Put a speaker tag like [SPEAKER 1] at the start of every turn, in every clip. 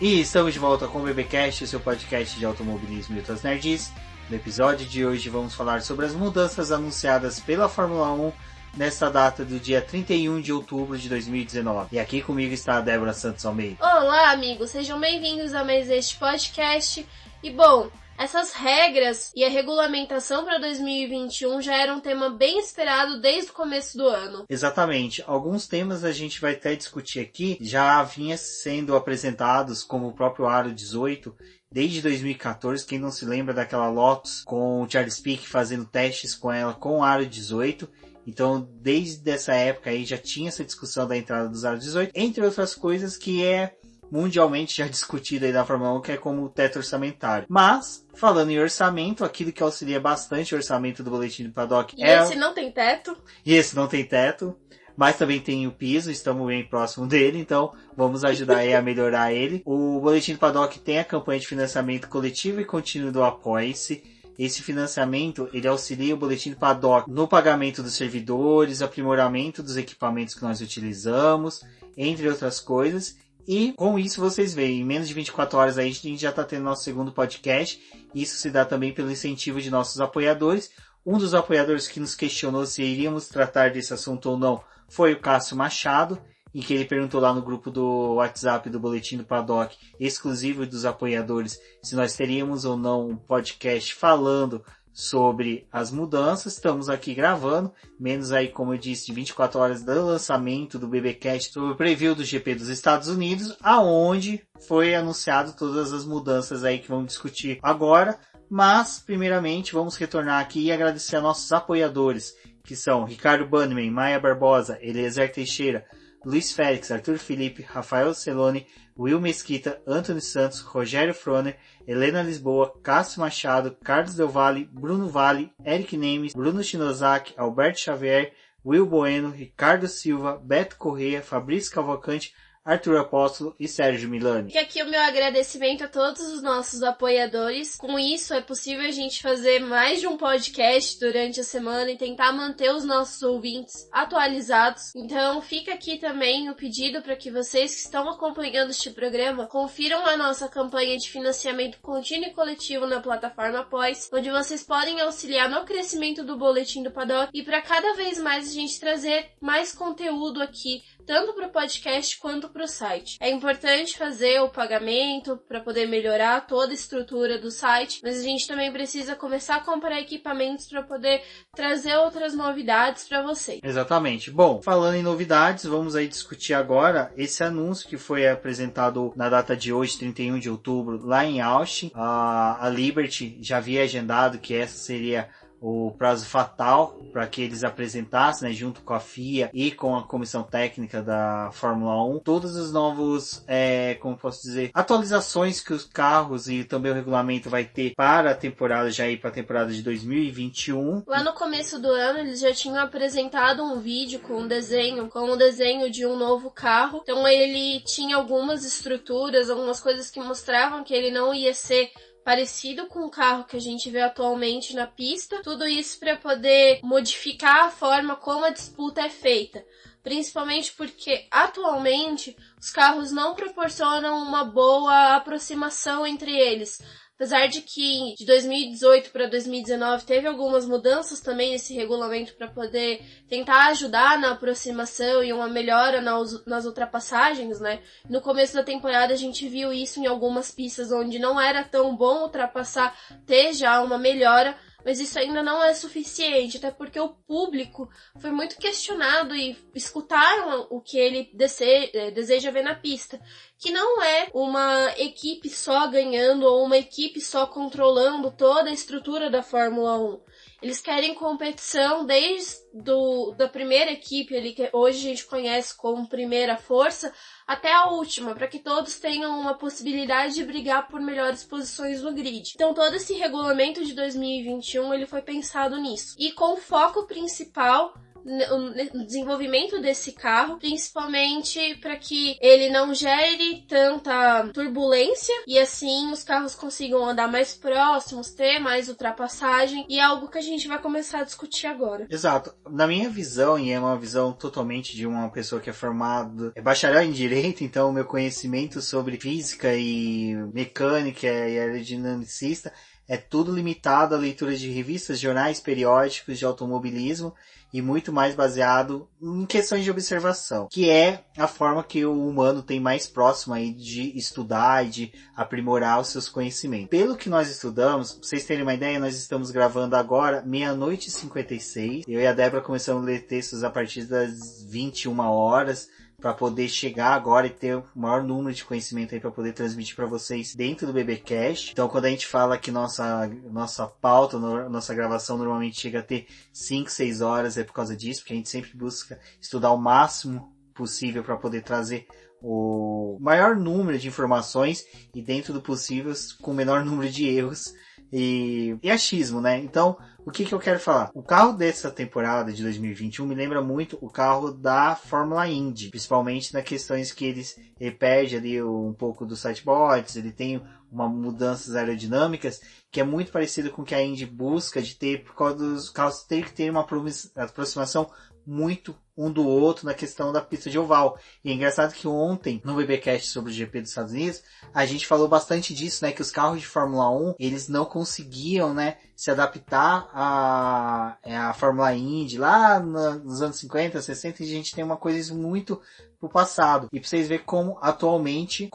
[SPEAKER 1] E estamos de volta com o BBcast, o seu podcast de automobilismo e outras nerds. No episódio de hoje vamos falar sobre as mudanças anunciadas pela Fórmula 1 nesta data do dia 31 de outubro de 2019. E aqui comigo está a Débora Santos Almeida.
[SPEAKER 2] Olá, amigos, sejam bem-vindos a mais este podcast. E bom, essas regras e a regulamentação para 2021 já era um tema bem esperado desde o começo do ano.
[SPEAKER 1] Exatamente. Alguns temas a gente vai até discutir aqui já vinha sendo apresentados, como o próprio Aro 18, desde 2014. Quem não se lembra daquela Lotus com o Charles Pic fazendo testes com ela com o Aro 18. Então, desde essa época aí já tinha essa discussão da entrada dos Aro 18, entre outras coisas que é mundialmente já discutido aí na Fórmula 1, que é como o teto orçamentário. Mas, falando em orçamento, aquilo que auxilia bastante o orçamento do Boletim do Paddock
[SPEAKER 2] esse não tem teto.
[SPEAKER 1] E esse não tem teto, mas também tem o piso, estamos bem próximo dele, então vamos ajudar aí a melhorar ele. O Boletim do Paddock tem a campanha de financiamento coletivo e contínuo do Apoie-se. Esse financiamento, ele auxilia o Boletim do Paddock no pagamento dos servidores, aprimoramento dos equipamentos que nós utilizamos, entre outras coisas. E com isso vocês veem, em menos de 24 horas aí a gente já está tendo nosso segundo podcast. Isso se dá também pelo incentivo de nossos apoiadores. Um dos apoiadores que nos questionou se iríamos tratar desse assunto ou não foi o Cássio Machado, em que ele perguntou lá no grupo do WhatsApp do Boletim do Paddock, exclusivo dos apoiadores, se nós teríamos ou não um podcast falando sobre as mudanças. Estamos aqui gravando, menos aí, como eu disse, de 24 horas do lançamento do BBcast sobre o preview do GP dos Estados Unidos, aonde foi anunciado todas as mudanças aí que vamos discutir agora. Mas, primeiramente, vamos retornar aqui e agradecer a nossos apoiadores, que são Ricardo Bannerman, Maia Barbosa, Eliezer Teixeira, Luiz Félix, Arthur Felipe, Rafael Celone, Will Mesquita, Antônio Santos, Rogério Froner, Helena Lisboa, Cássio Machado, Carlos Del Valle, Bruno Vale, Eric Nemes, Bruno Shinozaki, Alberto Xavier, Will Bueno, Ricardo Silva, Beto Corrêa, Fabrício Cavalcante, Arthur Apóstolo e Sérgio Milani.
[SPEAKER 2] E aqui o meu agradecimento a todos os nossos apoiadores. Com isso é possível a gente fazer mais de um podcast durante a semana e tentar manter os nossos ouvintes atualizados. Então fica aqui também o pedido para que vocês que estão acompanhando este programa confiram a nossa campanha de financiamento contínuo e coletivo na plataforma Apoie-se, onde vocês podem auxiliar no crescimento do Boletim do Paddock e para cada vez mais a gente trazer mais conteúdo aqui, tanto para o podcast quanto para o site. É importante fazer o pagamento para poder melhorar toda a estrutura do site, mas a gente também precisa começar a comprar equipamentos para poder trazer outras novidades para vocês.
[SPEAKER 1] Exatamente. Bom, falando em novidades, vamos aí discutir agora esse anúncio que foi apresentado na data de hoje, 31 de outubro, lá em Austin. A Liberty já havia agendado que essa seria o prazo fatal para que eles apresentassem, né, junto com a FIA e com a comissão técnica da Fórmula 1, todos os novos, como posso dizer, atualizações que os carros e também o regulamento vai ter para a temporada, já ir para a temporada de 2021.
[SPEAKER 2] Lá no começo do ano eles já tinham apresentado um vídeo com um desenho de um novo carro. Então ele tinha algumas estruturas, algumas coisas que mostravam que ele não ia ser parecido com o carro que a gente vê atualmente na pista. Tudo isso para poder modificar a forma como a disputa é feita. Principalmente porque atualmente os carros não proporcionam uma boa aproximação entre eles. Apesar de que de 2018 para 2019 teve algumas mudanças também nesse regulamento para poder tentar ajudar na aproximação e uma melhora nas ultrapassagens, né? No começo da temporada a gente viu isso em algumas pistas onde não era tão bom ultrapassar, ter já uma melhora, mas isso ainda não é suficiente, até porque o público foi muito questionado e escutaram o que ele deseja ver na pista, que não é uma equipe só ganhando ou uma equipe só controlando toda a estrutura da Fórmula 1. Eles querem competição desde da primeira equipe ali, que hoje a gente conhece como primeira força, até a última, para que todos tenham uma possibilidade de brigar por melhores posições no grid. Então todo esse regulamento de 2021 ele foi pensado nisso. E com foco principal no desenvolvimento desse carro, principalmente para que ele não gere tanta turbulência e assim os carros consigam andar mais próximos, ter mais ultrapassagem, e é algo que a gente vai começar a discutir agora.
[SPEAKER 1] Exato. Na minha visão, e é uma visão totalmente de uma pessoa que é formada, é bacharel em Direito, então o meu conhecimento sobre física e mecânica e aerodinamicista é tudo limitado à leitura de revistas, jornais, periódicos de automobilismo e muito mais baseado em questões de observação, que é a forma que o humano tem mais próximo aí de estudar e de aprimorar os seus conhecimentos. Pelo que nós estudamos, pra vocês terem uma ideia, nós estamos gravando agora 00:56. Eu e a Débora começamos a ler textos a partir das 21 horas, para poder chegar agora e ter o maior número de conhecimento aí para poder transmitir para vocês dentro do BBcast. Então, quando a gente fala que nossa pauta, nossa gravação normalmente chega a ter 5, 6 horas, é por causa disso, porque a gente sempre busca estudar o máximo possível para poder trazer o maior número de informações e, dentro do possível, com o menor número de erros e achismo, né? Então, o que eu quero falar? O carro dessa temporada de 2021 me lembra muito o carro da Fórmula Indy, principalmente nas questões que ele perde ali um pouco dos sideboards, ele tem uma mudanças aerodinâmicas que é muito parecido com o que a Indy busca de ter, por causa dos carros ter que ter uma aproximação muito um do outro na questão da pista de oval. E é engraçado que ontem, no BBcast sobre o GP dos Estados Unidos, a gente falou bastante disso, né? Que os carros de Fórmula 1, eles não conseguiam, né, se adaptar à Fórmula Indy lá nos anos 50, 60, e a gente tem uma coisa muito pro passado. E pra vocês verem como atualmente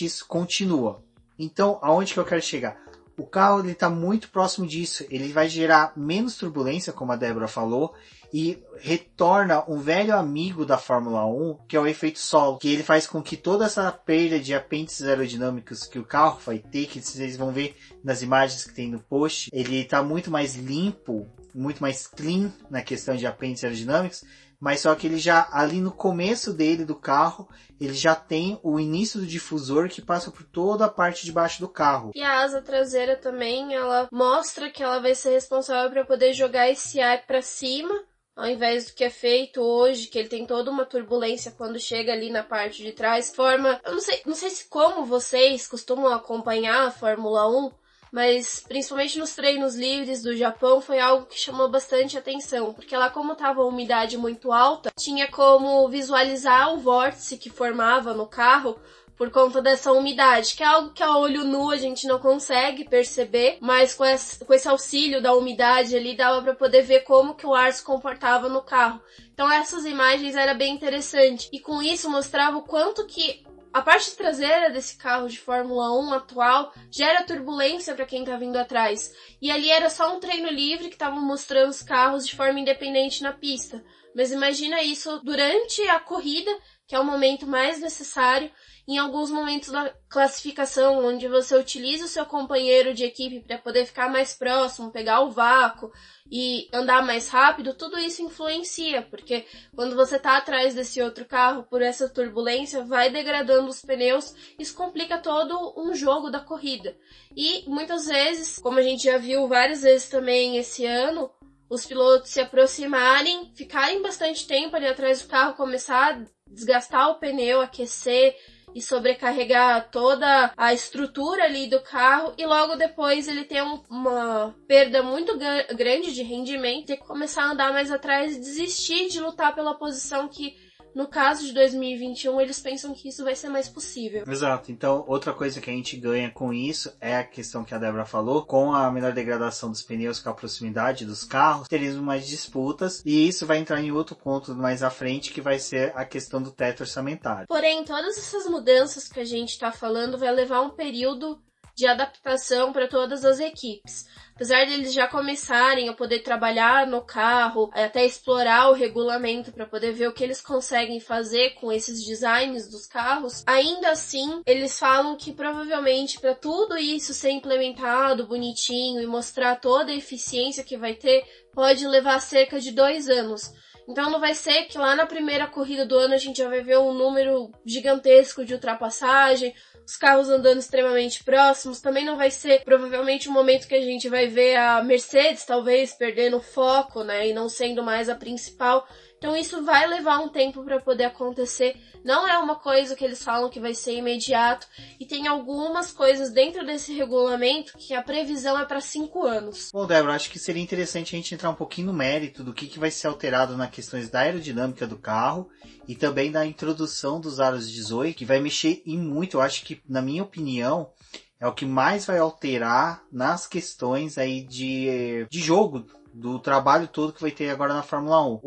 [SPEAKER 1] isso continua. Então, aonde que eu quero chegar? O carro ele está muito próximo disso. Ele vai gerar menos turbulência, como a Débora falou, e retorna um velho amigo da Fórmula 1, que é o efeito solo, que ele faz com que toda essa perda de apêndices aerodinâmicos que o carro vai ter, que vocês vão ver nas imagens que tem no post, ele está muito mais limpo, muito mais clean na questão de apêndices aerodinâmicos, mas só que ele já, ali no começo dele, do carro, ele já tem o início do difusor que passa por toda a parte de baixo do carro.
[SPEAKER 2] E a asa traseira também, ela mostra que ela vai ser responsável para poder jogar esse ar para cima, ao invés do que é feito hoje, que ele tem toda uma turbulência quando chega ali na parte de trás. Forma, eu não sei se como vocês costumam acompanhar a Fórmula 1, mas principalmente nos treinos livres do Japão foi algo que chamou bastante atenção, porque lá, como estava a umidade muito alta, tinha como visualizar o vórtice que formava no carro por conta dessa umidade, que é algo que a olho nu a gente não consegue perceber, mas com esse auxílio da umidade ali dava para poder ver como que o ar se comportava no carro. Então essas imagens era bem interessante, e com isso mostrava o quanto que a parte traseira desse carro de Fórmula 1 atual gera turbulência para quem tá vindo atrás. E ali era só um treino livre que estavam mostrando os carros de forma independente na pista. Mas imagina isso durante a corrida, que é o momento mais necessário, em alguns momentos da classificação, onde você utiliza o seu companheiro de equipe para poder ficar mais próximo, pegar o vácuo e andar mais rápido, tudo isso influencia, porque quando você está atrás desse outro carro, por essa turbulência, vai degradando os pneus, isso complica todo um jogo da corrida. E muitas vezes, como a gente já viu várias vezes também esse ano, os pilotos se aproximarem, ficarem bastante tempo ali atrás do carro, começar a desgastar o pneu, aquecer e sobrecarregar toda a estrutura ali do carro, e logo depois ele tem uma perda muito grande de rendimento, ter que começar a andar mais atrás e desistir de lutar pela posição que, no caso de 2021, eles pensam que isso vai ser mais possível.
[SPEAKER 1] Exato. Então, outra coisa que a gente ganha com isso é a questão que a Débora falou, com a menor degradação dos pneus, com a proximidade dos carros, teríamos mais disputas, e isso vai entrar em outro ponto mais à frente, que vai ser a questão do teto orçamentário.
[SPEAKER 2] Porém, todas essas mudanças que a gente está falando vai levar um período de adaptação para todas as equipes. Apesar de eles já começarem a poder trabalhar no carro, até explorar o regulamento para poder ver o que eles conseguem fazer com esses designs dos carros, ainda assim, eles falam que provavelmente para tudo isso ser implementado bonitinho e mostrar toda a eficiência que vai ter, pode levar cerca de 2 anos. Então não vai ser que lá na primeira corrida do ano a gente já vai ver um número gigantesco de ultrapassagem, os carros andando extremamente próximos, também não vai ser provavelmente o momento que a gente vai ver a Mercedes talvez perdendo o foco, né, e não sendo mais a principal. Então isso vai levar um tempo para poder acontecer, não é uma coisa que eles falam que vai ser imediato, e tem algumas coisas dentro desse regulamento que a previsão é para 5 anos.
[SPEAKER 1] Bom, Débora, acho que seria interessante a gente entrar um pouquinho no mérito do que vai ser alterado nas questões da aerodinâmica do carro e também da introdução dos aros 18, que vai mexer em muito, eu acho que, na minha opinião, é o que mais vai alterar nas questões aí de jogo, do trabalho todo que vai ter agora na Fórmula 1.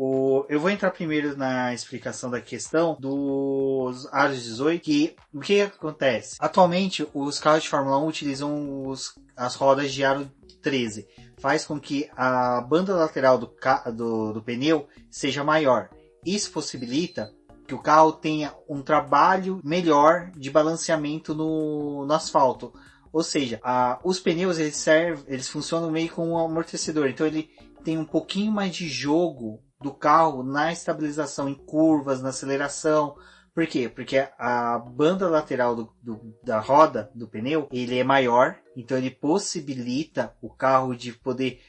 [SPEAKER 1] Eu vou entrar primeiro na explicação da questão dos aros 18, que o que acontece? Atualmente, os carros de Fórmula 1 utilizam as rodas de aro 13. Faz com que a banda lateral do pneu seja maior. Isso possibilita que o carro tenha um trabalho melhor de balanceamento no asfalto. Ou seja, os pneus eles funcionam meio como um amortecedor. Então ele tem um pouquinho mais de jogo do carro na estabilização em curvas, na aceleração. Por quê? Porque a banda lateral da roda do pneu ele é maior. Então ele possibilita o carro de poder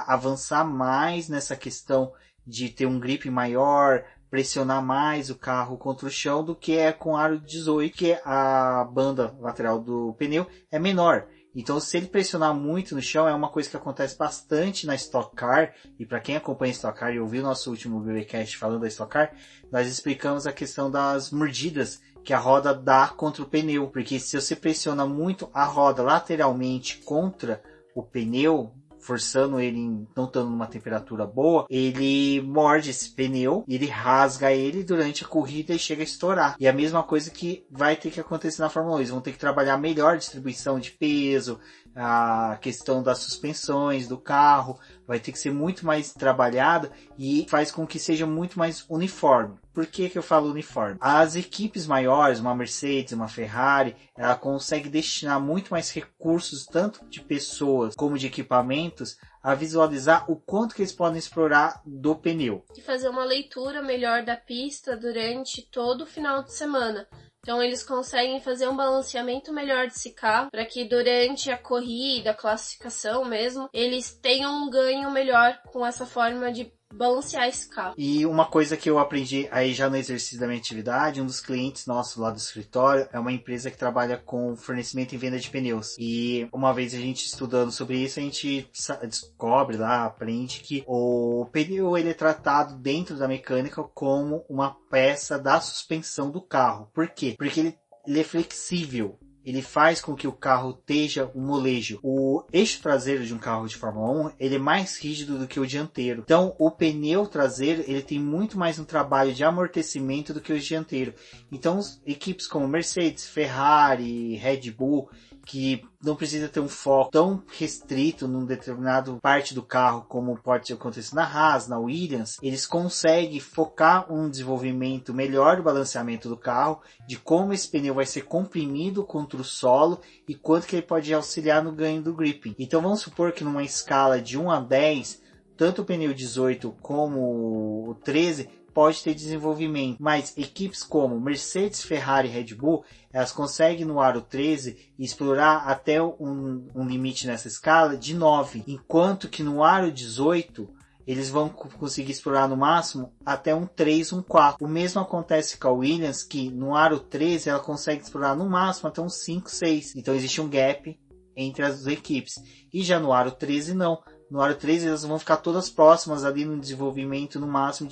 [SPEAKER 1] avançar mais nessa questão de ter um grip maior, pressionar mais o carro contra o chão do que é com aro 18, que a banda lateral do pneu é menor. Então, se ele pressionar muito no chão, é uma coisa que acontece bastante na Stock Car, e para quem acompanha a Stock Car e ouviu nosso último BBcast falando da Stock Car, nós explicamos a questão das mordidas que a roda dá contra o pneu, porque se você pressiona muito a roda lateralmente contra o pneu, forçando ele, não estando numa temperatura boa, ele morde esse pneu, ele rasga ele durante a corrida e chega a estourar. E a mesma coisa que vai ter que acontecer na Fórmula 1. Eles vão ter que trabalhar melhor a distribuição de peso, a questão das suspensões do carro, vai ter que ser muito mais trabalhada e faz com que seja muito mais uniforme. Por que eu falo uniforme? As equipes maiores, uma Mercedes, uma Ferrari, ela consegue destinar muito mais recursos, tanto de pessoas como de equipamentos, a visualizar o quanto que eles podem explorar do pneu.
[SPEAKER 2] E fazer uma leitura melhor da pista durante todo o final de semana. Então eles conseguem fazer um balanceamento melhor desse carro para que durante a corrida, a classificação mesmo, eles tenham um ganho melhor com essa forma de balancear esse carro.
[SPEAKER 1] E uma coisa que eu aprendi aí já no exercício da minha atividade, um dos clientes nossos lá do escritório é uma empresa que trabalha com fornecimento e venda de pneus. E uma vez a gente estudando sobre isso, a gente descobre lá, aprende que o pneu ele é tratado dentro da mecânica como uma peça da suspensão do carro. Por quê? Porque ele é flexível. Ele faz com que o carro esteja um molejo. O eixo traseiro de um carro de Fórmula 1 ele é mais rígido do que o dianteiro. Então, o pneu traseiro ele tem muito mais um trabalho de amortecimento do que o dianteiro. Então, equipes como Mercedes, Ferrari, Red Bull, que não precisa ter um foco tão restrito num determinado parte do carro como pode acontecer na Haas, na Williams, eles conseguem focar um desenvolvimento melhor do balanceamento do carro, de como esse pneu vai ser comprimido contra o solo e quanto que ele pode auxiliar no ganho do gripping. Então vamos supor que numa escala de 1 a 10, tanto o pneu 18 como o 13 pode ter desenvolvimento, mas equipes como Mercedes, Ferrari e Red Bull, elas conseguem no aro 13 explorar até um limite nessa escala de 9, enquanto que no aro 18 eles vão conseguir explorar no máximo até um 3, um 4. O mesmo acontece com a Williams, que no aro 13 ela consegue explorar no máximo até um 5, 6. Então existe um gap entre as equipes. E já no aro 13 não. No aro 13 elas vão ficar todas próximas ali no desenvolvimento no máximo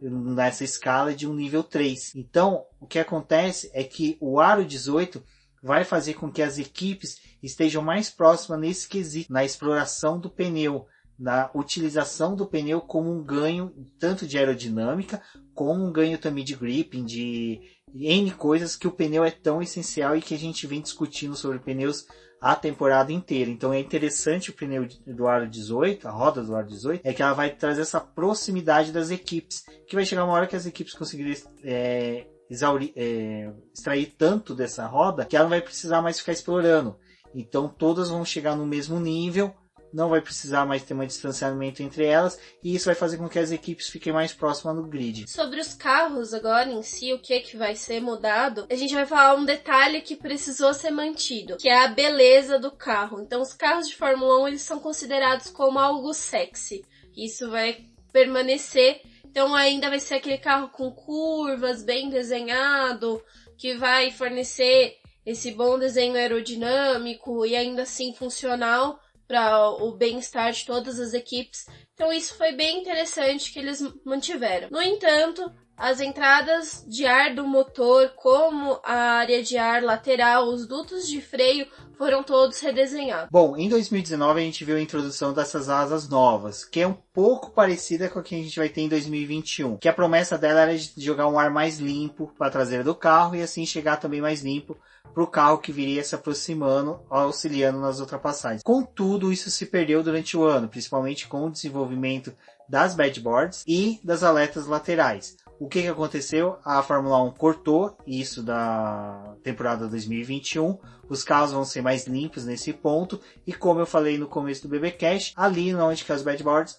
[SPEAKER 1] nessa escala de um nível 3. Então, o que acontece é que o aro 18 vai fazer com que as equipes estejam mais próximas nesse quesito, na exploração do pneu, na utilização do pneu como um ganho tanto de aerodinâmica, como um ganho também de gripping, de N coisas que o pneu é tão essencial e que a gente vem discutindo sobre pneus a temporada inteira. Então é interessante o pneu do aro 18, a roda do aro 18, é que ela vai trazer essa proximidade das equipes, que vai chegar uma hora que as equipes conseguirem extrair tanto dessa roda que ela não vai precisar mais ficar explorando. Então todas vão chegar no mesmo nível não vai precisar mais ter um distanciamento entre elas, e isso vai fazer com que as equipes fiquem mais próximas no grid.
[SPEAKER 2] Sobre os carros agora em si, o que vai ser mudado, a gente vai falar um detalhe que precisou ser mantido, que é a beleza do carro. Então os carros de Fórmula 1 eles são considerados como algo sexy. Isso vai permanecer, então ainda vai ser aquele carro com curvas, bem desenhado, que vai fornecer esse bom desenho aerodinâmico e ainda assim funcional para o bem-estar de todas as equipes. Então isso foi bem interessante que eles mantiveram. No entanto, as entradas de ar do motor, como a área de ar lateral, os dutos de freio, foram todos redesenhados.
[SPEAKER 1] Bom, em 2019 a gente viu a introdução dessas asas novas, que é um pouco parecida com a que a gente vai ter em 2021. Que a promessa dela era de jogar um ar mais limpo para a traseira do carro e assim chegar também mais limpo para o carro que viria se aproximando, auxiliando nas ultrapassagens. Contudo, isso se perdeu durante o ano, principalmente com o desenvolvimento das badgeboards e das aletas laterais. O que aconteceu? A Fórmula 1 cortou isso da temporada 2021. Os carros vão ser mais limpos nesse ponto. E como eu falei no começo do BBcast, ali onde que as badgeboards,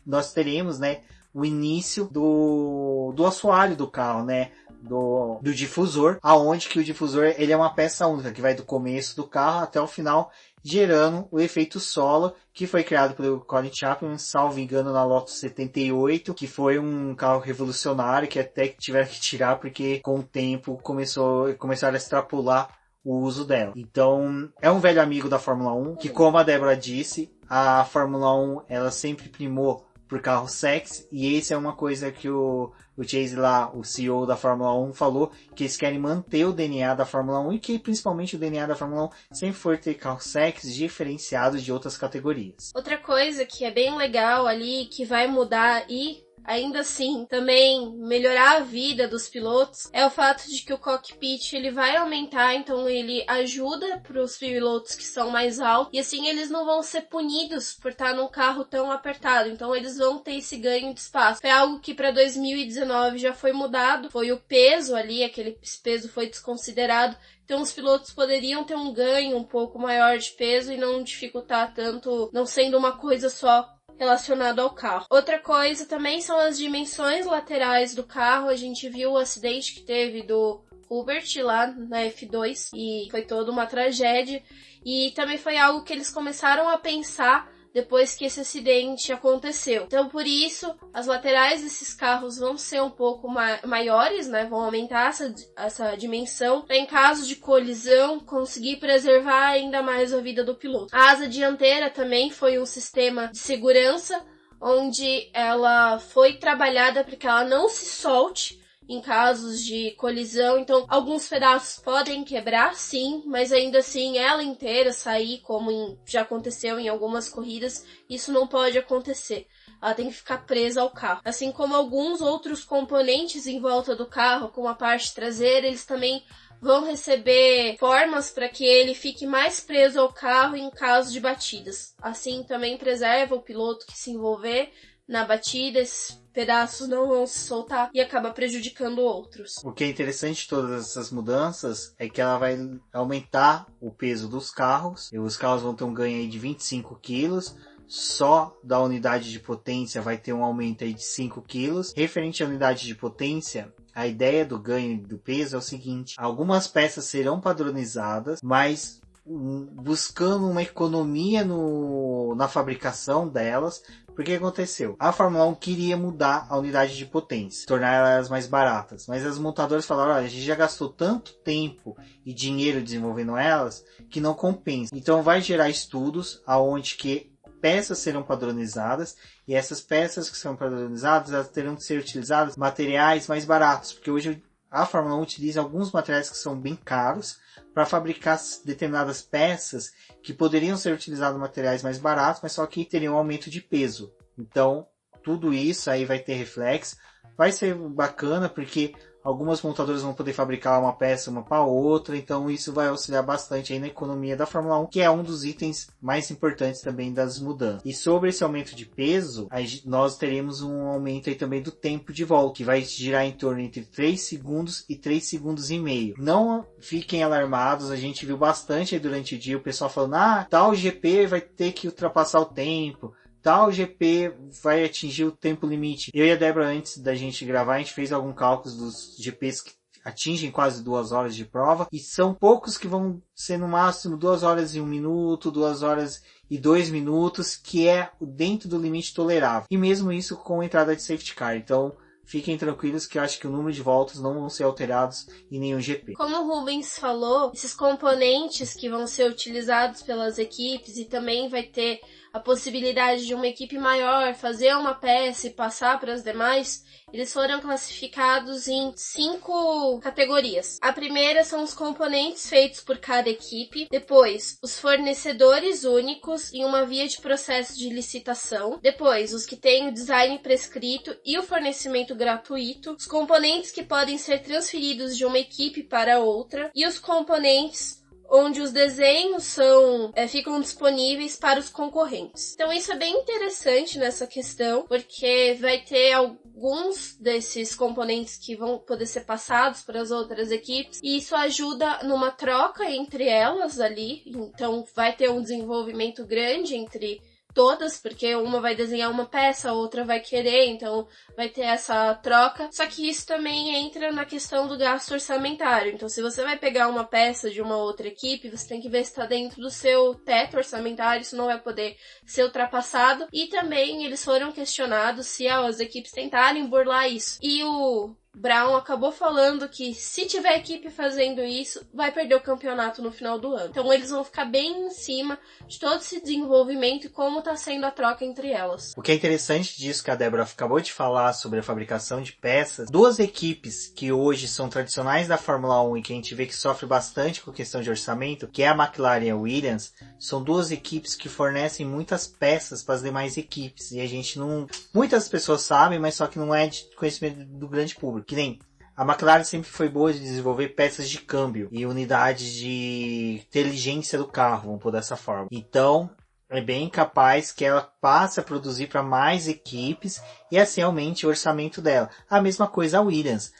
[SPEAKER 1] nós teremos, né, o início do assoalho do carro, né? Do difusor, aonde que o difusor ele é uma peça única, que vai do começo do carro até o final, gerando o efeito solo, que foi criado pelo Colin Chapman, salvo engano, na Lotus 78, que foi um carro revolucionário, que até tiveram que tirar, porque com o tempo começaram a extrapolar o uso dela. Então, é um velho amigo da Fórmula 1, que como a Débora disse, a Fórmula 1 ela sempre primou por carro sexy, e esse é uma coisa que o Chase lá, o CEO da Fórmula 1, falou, que eles querem manter o DNA da Fórmula 1 e que principalmente o DNA da Fórmula 1 sempre for ter carros sexy diferenciados de outras categorias.
[SPEAKER 2] Outra coisa que é bem legal ali, que vai mudar e ainda assim também melhorar a vida dos pilotos, é o fato de que o cockpit ele vai aumentar, então ele ajuda para os pilotos que são mais altos, e assim eles não vão ser punidos por estar num carro tão apertado, então eles vão ter esse ganho de espaço. É algo que para 2019 já foi mudado, foi o peso ali, aquele peso foi desconsiderado, então os pilotos poderiam ter um ganho um pouco maior de peso e não dificultar tanto, não sendo uma coisa só relacionado ao carro. Outra coisa também são as dimensões laterais do carro. A gente viu o acidente que teve do Hubert lá na F2 e foi toda uma tragédia. E também foi algo que eles começaram a pensar depois que esse acidente aconteceu. Então, por isso, as laterais desses carros vão ser um pouco maiores, né? Vão aumentar essa dimensão, para em caso de colisão, conseguir preservar ainda mais a vida do piloto. A asa dianteira também foi um sistema de segurança, onde ela foi trabalhada para que ela não se solte em casos de colisão, então alguns pedaços podem quebrar, sim, mas ainda assim ela inteira sair, como já aconteceu em algumas corridas, isso não pode acontecer. Ela tem que ficar presa ao carro. Assim como alguns outros componentes em volta do carro, como a parte traseira, eles também vão receber formas para que ele fique mais preso ao carro em caso de batidas. Assim também preserva o piloto que se envolver na batida, esses pedaços não vão se soltar e acaba prejudicando outros.
[SPEAKER 1] O que é interessante de todas essas mudanças é que ela vai aumentar o peso dos carros, e os carros vão ter um ganho aí de 25 quilos, só da unidade de potência vai ter um aumento aí de 5 quilos. Referente à unidade de potência, a ideia do ganho do peso é o seguinte: algumas peças serão padronizadas, mas buscando uma economia na fabricação delas. Porque que aconteceu? A Fórmula 1 queria mudar a unidade de potência, tornar elas mais baratas, mas as montadoras falaram: olha, a gente já gastou tanto tempo e dinheiro desenvolvendo elas que não compensa. Então vai gerar estudos aonde que peças serão padronizadas, e essas peças que são padronizadas, elas terão que ser utilizadas materiais mais baratos, porque hoje a Fórmula 1 utiliza alguns materiais que são bem caros para fabricar determinadas peças que poderiam ser utilizados materiais mais baratos, mas só que teriam um aumento de peso. Então, tudo isso aí vai ter reflexo. Vai ser bacana porque algumas montadoras vão poder fabricar uma peça uma para outra, então isso vai auxiliar bastante aí na economia da Fórmula 1, que é um dos itens mais importantes também das mudanças. E sobre esse aumento de peso, nós teremos um aumento aí também do tempo de volta, que vai girar em torno entre 3 segundos e 3 segundos e meio. Não fiquem alarmados, a gente viu bastante aí durante o dia o pessoal falando, tal GP vai ter que ultrapassar o tempo, tal GP vai atingir o tempo limite. Eu e a Débora, antes da gente gravar, a gente fez alguns cálculos dos GPs que atingem quase 2 horas de prova, e são poucos que vão ser no máximo 2 horas e 1 minuto, 2 horas e 2 minutos, que é dentro do limite tolerável. E mesmo isso com a entrada de safety car. Então, fiquem tranquilos que eu acho que o número de voltas não vão ser alterados em nenhum GP.
[SPEAKER 2] Como o Rubens falou, esses componentes que vão ser utilizados pelas equipes, e também vai ter a possibilidade de uma equipe maior fazer uma peça e passar para as demais, eles foram classificados em 5 categorias. A primeira são os componentes feitos por cada equipe, depois os fornecedores únicos em uma via de processo de licitação, depois os que têm o design prescrito e o fornecimento gratuito, os componentes que podem ser transferidos de uma equipe para outra e os componentes onde os desenhos ficam disponíveis para os concorrentes. Então isso é bem interessante nessa questão, porque vai ter alguns desses componentes que vão poder ser passados para as outras equipes, e isso ajuda numa troca entre elas ali, então vai ter um desenvolvimento grande entre todas, porque uma vai desenhar uma peça, a outra vai querer, então vai ter essa troca. Só que isso também entra na questão do gasto orçamentário. Então, se você vai pegar uma peça de uma outra equipe, você tem que ver se está dentro do seu teto orçamentário, isso não vai poder ser ultrapassado. E também eles foram questionados se as equipes tentarem burlar isso. E o Brown acabou falando que se tiver equipe fazendo isso, vai perder o campeonato no final do ano. Então eles vão ficar bem em cima de todo esse desenvolvimento e como está sendo a troca entre elas.
[SPEAKER 1] O que é interessante disso que a Débora acabou de falar sobre a fabricação de peças, 2 equipes que hoje são tradicionais da Fórmula 1 e que a gente vê que sofre bastante com questão de orçamento, que é a McLaren e a Williams, são 2 equipes que fornecem muitas peças para as demais equipes. E a gente não... Muitas pessoas sabem, mas só que não é de conhecimento do grande público. Que nem a McLaren sempre foi boa de desenvolver peças de câmbio e unidades de inteligência do carro, vamos pôr dessa forma. Então, é bem capaz que ela passe a produzir para mais equipes e assim aumente o orçamento dela. A mesma coisa a Williams.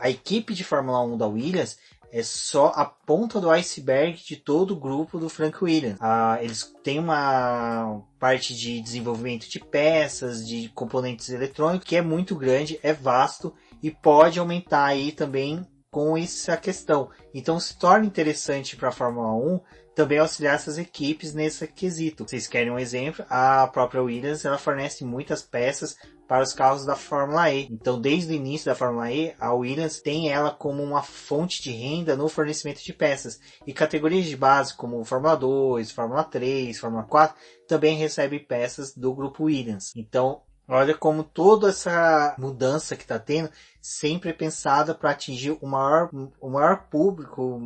[SPEAKER 1] A equipe de Fórmula 1 da Williams é só a ponta do iceberg de todo o grupo do Frank Williams. Eles têm uma parte de desenvolvimento de peças, de componentes eletrônicos, que é muito grande, é vasto e pode aumentar aí também com essa questão. Então se torna interessante para a Fórmula 1 também auxiliar essas equipes nesse quesito. Vocês querem um exemplo? A própria Williams, ela fornece muitas peças para os carros da Fórmula E. Então, desde o início da Fórmula E, a Williams tem ela como uma fonte de renda no fornecimento de peças. E categorias de base, como Fórmula 2, Fórmula 3, Fórmula 4, também recebem peças do grupo Williams. Então, olha como toda essa mudança que está tendo sempre é pensada para atingir o maior público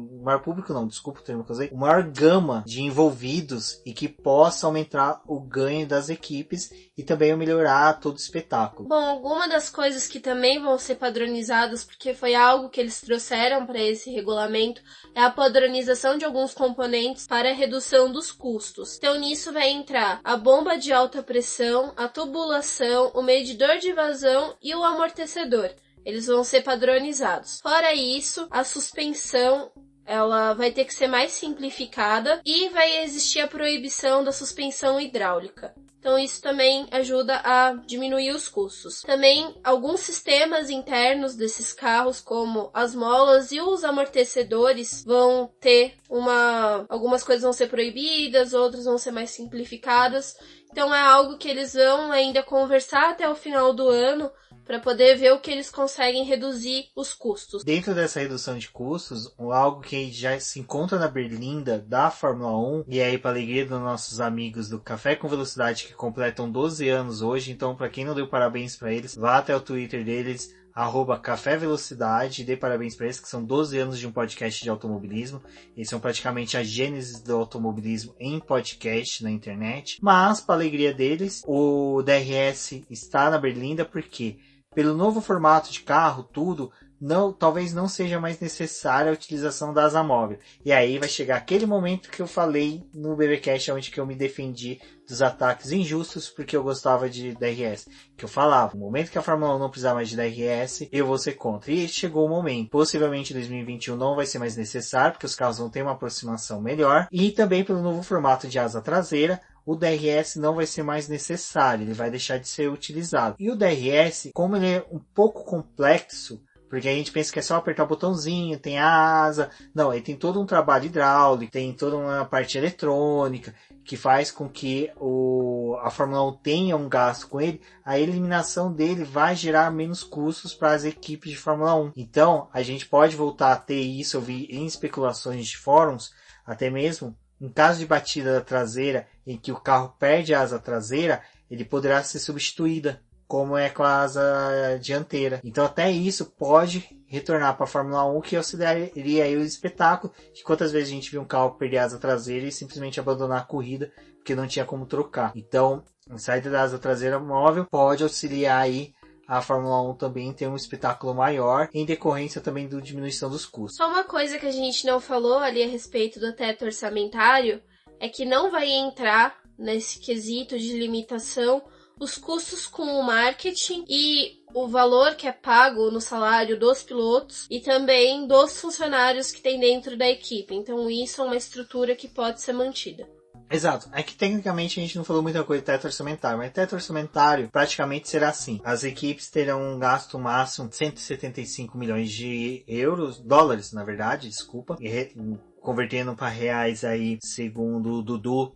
[SPEAKER 1] não, desculpa o termo que eu usei, o maior gama de envolvidos e que possa aumentar o ganho das equipes e também melhorar todo o espetáculo.
[SPEAKER 2] Bom, alguma das coisas que também vão ser padronizadas, porque foi algo que eles trouxeram para esse regulamento, é a padronização de alguns componentes para a redução dos custos. Então nisso vai entrar a bomba de alta pressão, a tubulação, o medidor de vazão e o amortecedor. Eles vão ser padronizados. Fora isso, a suspensão ela vai ter que ser mais simplificada e vai existir a proibição da suspensão hidráulica. Então isso também ajuda a diminuir os custos. Também alguns sistemas internos desses carros, como as molas e os amortecedores, vão ter algumas coisas vão ser proibidas, outras vão ser mais simplificadas. Então é algo que eles vão ainda conversar até o final do ano, para poder ver o que eles conseguem reduzir os custos.
[SPEAKER 1] Dentro dessa redução de custos, algo que já se encontra na berlinda da Fórmula 1, e aí para a alegria dos nossos amigos do Café com Velocidade, que completam 12 anos hoje, então para quem não deu parabéns para eles, vá até o Twitter deles, @Café Velocidade, e dê parabéns para eles, que são 12 anos de um podcast de automobilismo. Eles são praticamente a gênese do automobilismo em podcast na internet. Mas, para a alegria deles, o DRS está na berlinda porque pelo novo formato de carro, tudo, talvez não seja mais necessária a utilização da asa móvel. E aí vai chegar aquele momento que eu falei no BBcast, onde que eu me defendi dos ataques injustos porque eu gostava de DRS. Que eu falava, no momento que a Fórmula 1 não precisar mais de DRS, eu vou ser contra. E chegou o momento. Possivelmente em 2021 não vai ser mais necessário, porque os carros vão ter uma aproximação melhor. E também pelo novo formato de asa traseira, o DRS não vai ser mais necessário, ele vai deixar de ser utilizado. E o DRS, como ele é um pouco complexo, porque a gente pensa que é só apertar o botãozinho, tem a asa. Não, ele tem todo um trabalho hidráulico, tem toda uma parte eletrônica, que faz com que a Fórmula 1 tenha um gasto com ele. A eliminação dele vai gerar menos custos para as equipes de Fórmula 1. Então, a gente pode voltar a ter isso, eu vi em especulações de fóruns, até mesmo, em caso de batida traseira, em que o carro perde a asa traseira, ele poderá ser substituída, como é com a asa dianteira. Então até isso pode retornar para a Fórmula 1, que auxiliaria aí o espetáculo de quantas vezes a gente viu um carro perder a asa traseira e simplesmente abandonar a corrida, porque não tinha como trocar. Então, a saída da asa traseira móvel pode auxiliar aí a Fórmula 1 também ter um espetáculo maior, em decorrência também da diminuição dos custos.
[SPEAKER 2] Só uma coisa que a gente não falou ali a respeito do teto orçamentário, é que não vai entrar nesse quesito de limitação os custos com o marketing e o valor que é pago no salário dos pilotos e também dos funcionários que tem dentro da equipe. Então isso é uma estrutura que pode ser mantida.
[SPEAKER 1] Exato. É que tecnicamente a gente não falou muita coisa de teto orçamentário, mas teto orçamentário praticamente será assim. As equipes terão um gasto máximo de 175 milhões de dólares, na verdade, desculpa, convertendo para reais aí, segundo o Dudu,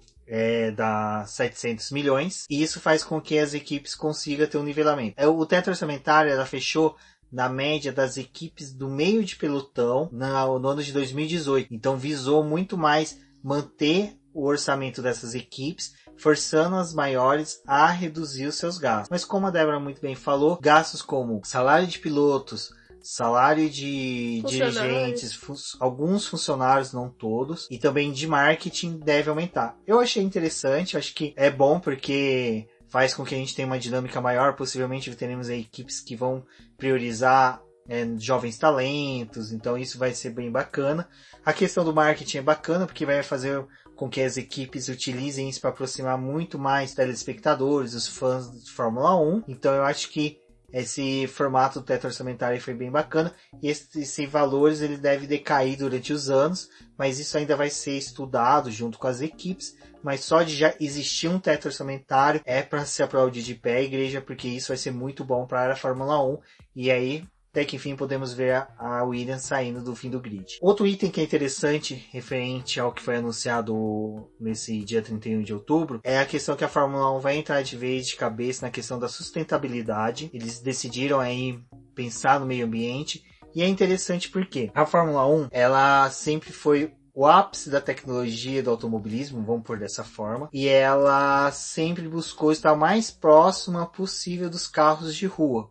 [SPEAKER 1] dá 700 milhões, e isso faz com que as equipes consigam ter um nivelamento. O teto orçamentário, ela fechou na média das equipes do meio de pelotão no ano de 2018, então visou muito mais manter o orçamento dessas equipes, forçando as maiores a reduzir os seus gastos. Mas como a Débora muito bem falou, gastos como salário de pilotos, salário de dirigentes, alguns funcionários, não todos, e também de marketing deve aumentar. Eu achei interessante, acho que é bom porque faz com que a gente tenha uma dinâmica maior, possivelmente teremos aí equipes que vão priorizar jovens talentos, então isso vai ser bem bacana. A questão do marketing é bacana porque vai fazer com que as equipes utilizem isso para aproximar muito mais telespectadores, os fãs de Fórmula 1, então eu acho que esse formato do teto orçamentário foi bem bacana, e esses valores ele deve decair durante os anos, mas isso ainda vai ser estudado junto com as equipes, mas só de já existir um teto orçamentário é para se aplaudir de pé a igreja, porque isso vai ser muito bom para a Fórmula 1, e aí até que enfim podemos ver a Williams saindo do fim do grid. Outro item que é interessante, referente ao que foi anunciado nesse dia 31 de outubro, é a questão que a Fórmula 1 vai entrar de vez de cabeça na questão da sustentabilidade. Eles decidiram aí pensar no meio ambiente, e é interessante porque a Fórmula 1, ela sempre foi o ápice da tecnologia do automobilismo, vamos por dessa forma, e ela sempre buscou estar o mais próxima possível dos carros de rua.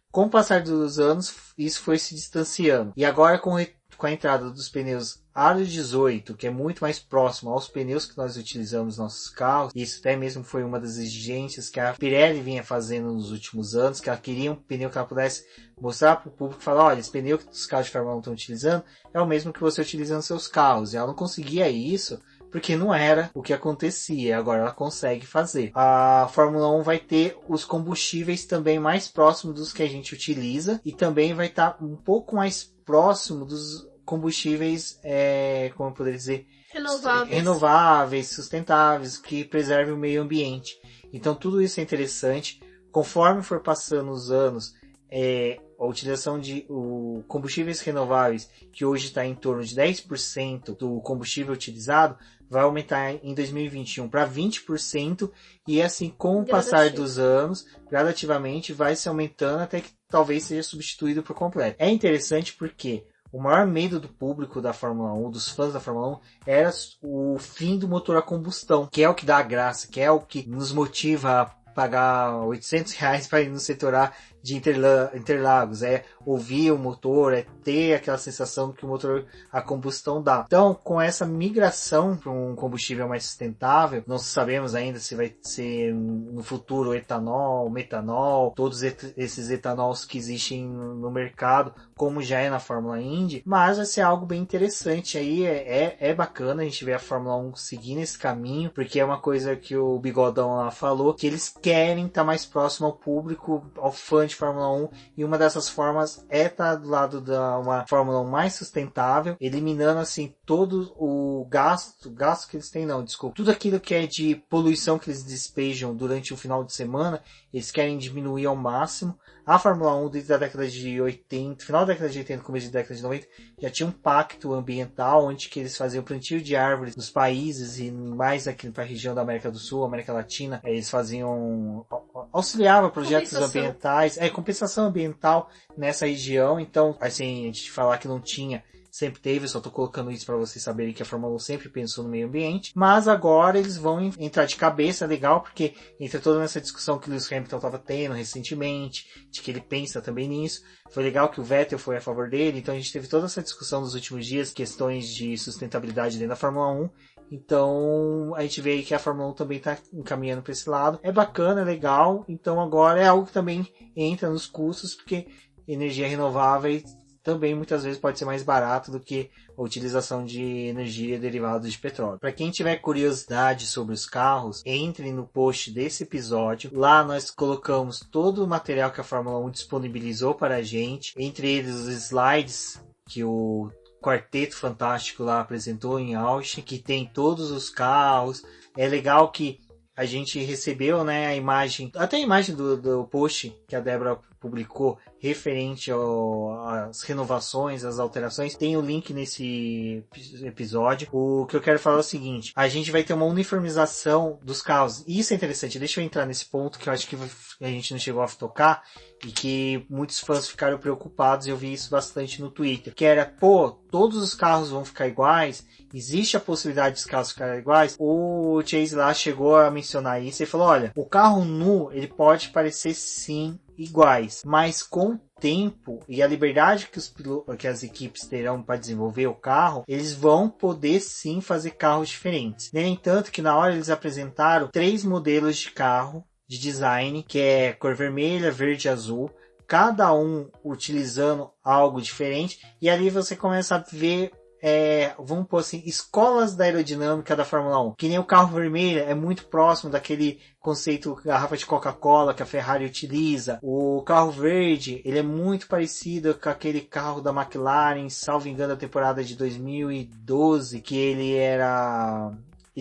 [SPEAKER 1] Com o passar dos anos, isso foi se distanciando. E agora, com a entrada dos pneus Aro 18, que é muito mais próximo aos pneus que nós utilizamos nos nossos carros, isso até mesmo foi uma das exigências que a Pirelli vinha fazendo nos últimos anos, que ela queria um pneu que ela pudesse mostrar para o público e falar, olha, esse pneu que os carros de Fórmula 1 estão utilizando é o mesmo que você utiliza nos seus carros. E ela não conseguia isso, porque não era o que acontecia, agora ela consegue fazer. A Fórmula 1 vai ter os combustíveis também mais próximos dos que a gente utiliza, e também vai estar um pouco mais próximo dos combustíveis, como eu poderia dizer, renováveis, sustentáveis, que preservem o meio ambiente. Então tudo isso é interessante. Conforme for passando os anos, a utilização de combustíveis renováveis, que hoje está em torno de 10% do combustível utilizado, vai aumentar em 2021 para 20%, e assim, com o passar dos anos, gradativamente vai se aumentando até que talvez seja substituído por completo. É interessante porque o maior medo do público da Fórmula 1, dos fãs da Fórmula 1, era o fim do motor a combustão, que é o que dá a graça, que é o que nos motiva a pagar R$800 para ir no setor A de Interlagos, é ouvir o motor, é ter aquela sensação que o motor a combustão dá. Então, com essa migração para um combustível mais sustentável, não sabemos ainda se vai ser no futuro etanol, metanol, todos esses etanóis que existem no mercado, como já é na Fórmula Indy, mas vai ser algo bem interessante aí, é bacana a gente ver a Fórmula 1 seguindo esse caminho, porque é uma coisa que o Bigodão lá falou, que eles querem estar mais próximo ao público, ao fã de Fórmula 1, e uma dessas formas é estar do lado da uma Fórmula 1 mais sustentável, eliminando assim todo o gasto que eles têm, não, desculpa, tudo aquilo que é de poluição que eles despejam durante o final de semana, eles querem diminuir ao máximo. A Fórmula 1 desde a década de 80, final da década de 80, começo da década de 90, já tinha um pacto ambiental onde que eles faziam plantio de árvores nos países e mais aqui para a região da América do Sul, América Latina, eles auxiliavam projetos ambientais, compensação ambiental nessa região. Então, assim, a gente falar que não tinha, sempre teve, eu só tô colocando isso para vocês saberem que a Fórmula 1 sempre pensou no meio ambiente, mas agora eles vão entrar de cabeça, legal, porque entra toda essa discussão que o Lewis Hamilton estava tendo recentemente, de que ele pensa também nisso, foi legal que o Vettel foi a favor dele, então a gente teve toda essa discussão nos últimos dias, questões de sustentabilidade dentro da Fórmula 1, então a gente vê aí que a Fórmula 1 também está encaminhando para esse lado, é bacana, é legal, então agora é algo que também entra nos custos, porque energia renovável também muitas vezes pode ser mais barato do que a utilização de energia derivada de petróleo. Para quem tiver curiosidade sobre os carros, entre no post desse episódio. Lá nós colocamos todo o material que a Fórmula 1 disponibilizou para a gente, entre eles os slides que o Quarteto Fantástico lá apresentou em Austin, que tem todos os carros. É legal que a gente recebeu, né, a imagem, até a imagem do post que a Débora publicou referente às renovações, às alterações, tem o link nesse episódio. O que eu quero falar é o seguinte, a gente vai ter uma uniformização dos carros, e isso é interessante, deixa eu entrar nesse ponto que eu acho que a gente não chegou a tocar, e que muitos fãs ficaram preocupados, e eu vi isso bastante no Twitter, que era, todos os carros vão ficar iguais, existe a possibilidade dos carros ficarem iguais. O Chase lá chegou a mencionar isso e falou, olha, o carro nu, ele pode parecer sim iguais, mas com o tempo e a liberdade que as equipes terão para desenvolver o carro, eles vão poder sim fazer carros diferentes. No entanto, que na hora eles apresentaram 3 modelos de carro de design, que é cor vermelha, verde e azul, cada um utilizando algo diferente, e ali você começa a ver vamos pôr assim, escolas da aerodinâmica da Fórmula 1, que nem o carro vermelho é muito próximo daquele conceito garrafa de Coca-Cola que a Ferrari utiliza. O carro verde, ele é muito parecido com aquele carro da McLaren, salvo engano, da temporada de 2012, que ele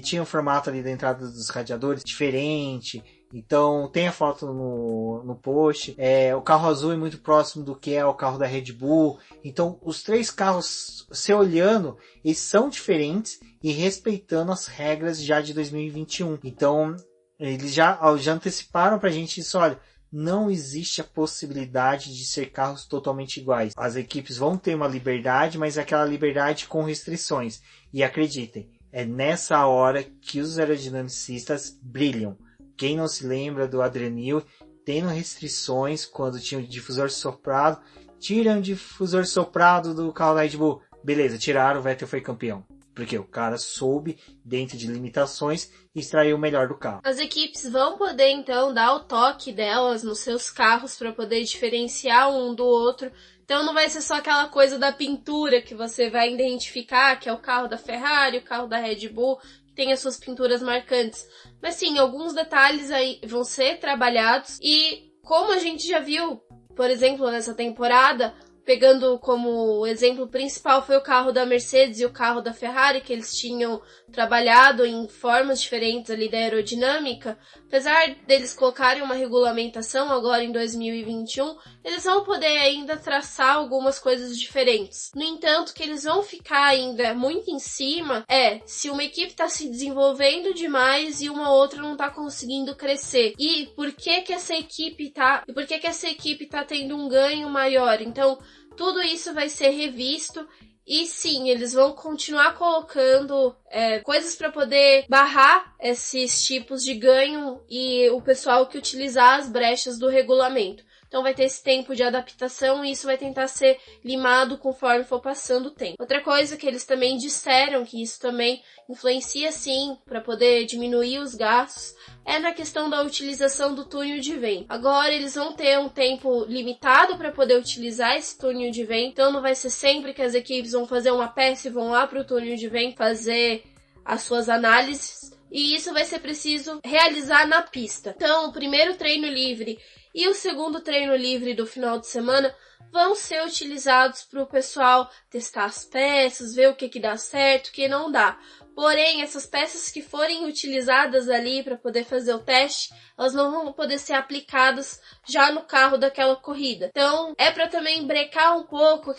[SPEAKER 1] tinha um formato ali da entrada dos radiadores diferente. Então tem a foto no post. O carro azul é muito próximo do que é o carro da Red Bull. Então os 3 carros, se olhando, eles são diferentes e respeitando as regras já de 2021. Então eles já anteciparam pra gente isso, olha, não existe a possibilidade de ser carros totalmente iguais. As equipes vão ter uma liberdade, mas é aquela liberdade com restrições. E acreditem, é nessa hora que os aerodinamicistas brilham. Quem não se lembra do Adrian Newey tendo restrições quando tinha o difusor soprado, tiram o difusor soprado do carro da Red Bull. Beleza, tiraram, o Vettel foi campeão. Porque o cara soube, dentro de limitações, extrair o melhor do carro.
[SPEAKER 2] As equipes vão poder, então, dar o toque delas nos seus carros para poder diferenciar um do outro. Então não vai ser só aquela coisa da pintura que você vai identificar, que é o carro da Ferrari, o carro da Red Bull, tem as suas pinturas marcantes. Mas sim, alguns detalhes aí vão ser trabalhados. E como a gente já viu, por exemplo, nessa temporada, pegando como exemplo principal foi o carro da Mercedes e o carro da Ferrari, que eles tinham trabalhado em formas diferentes ali da aerodinâmica. Apesar deles colocarem uma regulamentação agora em 2021, eles vão poder ainda traçar algumas coisas diferentes. No entanto, que eles vão ficar ainda muito em cima se uma equipe está se desenvolvendo demais e uma outra não está conseguindo crescer. E por que essa equipe tá tendo um ganho maior? Então, tudo isso vai ser revisto. E sim, eles vão continuar colocando coisas para poder barrar esses tipos de ganho e o pessoal que utilizar as brechas do regulamento. Então vai ter esse tempo de adaptação e isso vai tentar ser limado conforme for passando o tempo. Outra coisa que eles também disseram, que isso também influencia sim para poder diminuir os gastos, é na questão da utilização do túnel de vento. Agora eles vão ter um tempo limitado para poder utilizar esse túnel de vento, então não vai ser sempre que as equipes vão fazer uma peça e vão lá para o túnel de vento fazer as suas análises, e isso vai ser preciso realizar na pista. Então, o primeiro treino livre e o segundo treino livre do final de semana vão ser utilizados para o pessoal testar as peças, ver o que dá certo, o que não dá. Porém, essas peças que forem utilizadas ali para poder fazer o teste, elas não vão poder ser aplicadas já no carro daquela corrida. Então, é para também brecar um pouco